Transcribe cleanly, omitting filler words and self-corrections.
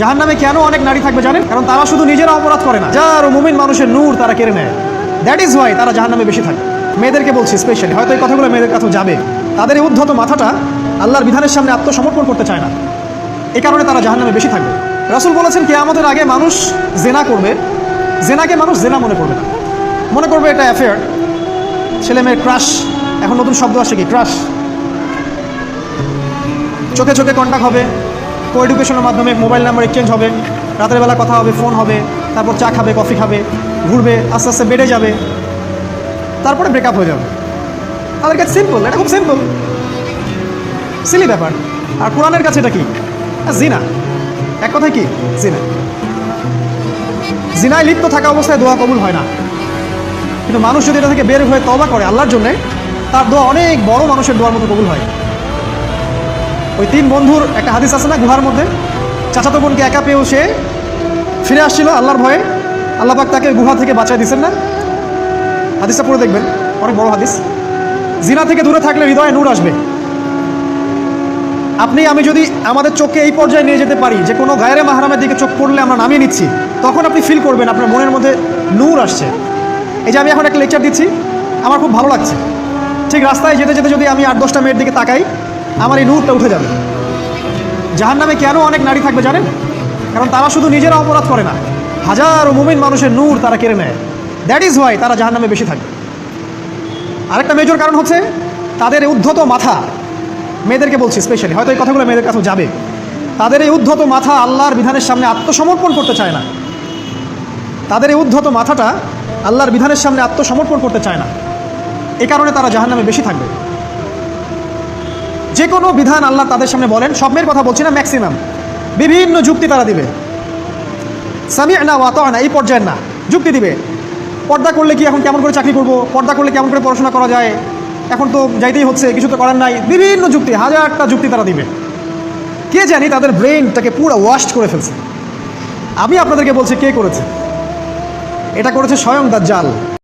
জাহান্নামে কেন অনেক নারী থাকবে জানেন? কারণ তারা শুধু নিজেরা অপরাধ করে না, যার মুমিন মানুষের নূর তারা কেড়ে নেয়। দ্যাট ইজ ওয়াই তারা জাহান্নামে বেশি থাকে। মেয়েদেরকে বলছি স্পেশালি, হয়তো এই কথাগুলো মেয়েদের কাছেও যাবে। তাদের এই উদ্ধত মাথাটা আল্লাহর বিধানের সামনে আত্মসমর্পণ করতে চায় না, এই কারণে তারা জাহান্নামে বেশি থাকবে। রাসূল বলেছেন কিয়ামতের আগে মানুষ জেনা করবে, জেনাকে মানুষ জেনা মনে করবে না, মনে করবে এটা অ্যাফেয়ার, ছেলে মেয়ের ক্রাশ। এখন নতুন শব্দ আসে কি, ক্রাশ। চোখে চোখে কন্ট্যাক্ট হবে, কো এডুকেশনের মাধ্যমে মোবাইল নাম্বার এক্সচেঞ্জ হবে, রাতের বেলা কথা হবে, ফোন হবে, তারপর চা খাবে, কফি খাবে, ঘুরবে, আস্তে আস্তে বেড়ে যাবে, তারপরে ব্রেকআপ হয়ে যাবে। তাদের কাছে সিম্পল, এটা খুব সিম্পল, সিলি ব্যাপার। আর কোরআনের কাছে এটা কি? জিনা। এক কথায় কি? জিনা। জিনায় লিপ্ত থাকা অবস্থায় দোয়া কবুল হয় না, কিন্তু মানুষ যদি এটা থেকে বের হয়ে তওবা করে আল্লাহর জন্যে, তার দোয়া অনেক বড় মানুষের দোয়ার মতো কবুল হয়। ওই তিন বন্ধুর একটা হাদিস আছে না, গুহার মধ্যে চাচাতো বোনকে একা পেয়েও সে ফিরে আসছিল আল্লাহর ভয়ে, আল্লাহ পাক তাকে গুহা থেকে বাঁচায় দিচ্ছেন না? হাদিসটা পড়ে দেখবেন, অনেক বড় হাদিস। জিনা থেকে দূরে থাকলে হৃদয়ে নূর আসবে। আপনি আমি যদি আমাদের চোখকে এই পর্যায়ে নিয়ে যেতে পারি যে কোনো গায়রে মাহরামের দিকে চোখ পড়লে আমরা নামিয়ে নিচ্ছি, তখন আপনি ফিল করবেন আপনার মনের মধ্যে নূর আসছে। এই যে আমি এখন একটা লেকচার দিচ্ছি, আমার খুব ভালো লাগছে, ঠিক রাস্তায় যেতে যেতে যদি আমি 8-10টা মেয়ের দিকে তাকাই, আমার এই নূরটা উঠে যাবে। জাহান্নামে কেন অনেক নারী থাকবে জানেন? কারণ তারা শুধু নিজেরা অপরাধ করে না, হাজারো মুমিন মানুষের নূর তারা কেড়ে নেয়। দ্যাট ইজ ওয়াই তারা জাহান্নামে বেশি থাকবে। আরেকটা মেজর কারণ হচ্ছে তাদের এই উদ্ধত মাথা। মেয়েদেরকে বলছি স্পেশালি, হয়তো এই কথাগুলো মেয়েদের কাছেও যাবে। তাদের এই উদ্ধত মাথা আল্লাহর বিধানের সামনে আত্মসমর্পণ করতে চায় না। তাদের এই উদ্ধত মাথাটা আল্লাহর বিধানের সামনে আত্মসমর্পণ করতে চায় না, এই কারণে তারা জাহান্নামে বেশি থাকবে। যে কোনো বিধান আল্লাহ তাদের সামনে বলেন, সব মেয়ের কথা বলছি না, ম্যাক্সিমাম বিভিন্ন যুক্তি তারা দিবে। সামি'না ওয়া আতা'না এই পর্যায়ের না, যুক্তি দিবে। পর্দা করলে কি এখন কেমন করে চাকরি করব, পর্দা করলে কেমন করে পড়াশোনা করা যায়, এখন তো যাইতেই হচ্ছে, কিছু তো করার নাই, বিভিন্ন যুক্তি, হাজারটা যুক্তি তারা দিবে। কে জানি তাদের ব্রেনটাকে পুরো ওয়াশ করে ফেলছে। আমি আপনাদেরকে বলছি কে করেছে? এটা করেছে স্বয়ং দাজ্জাল।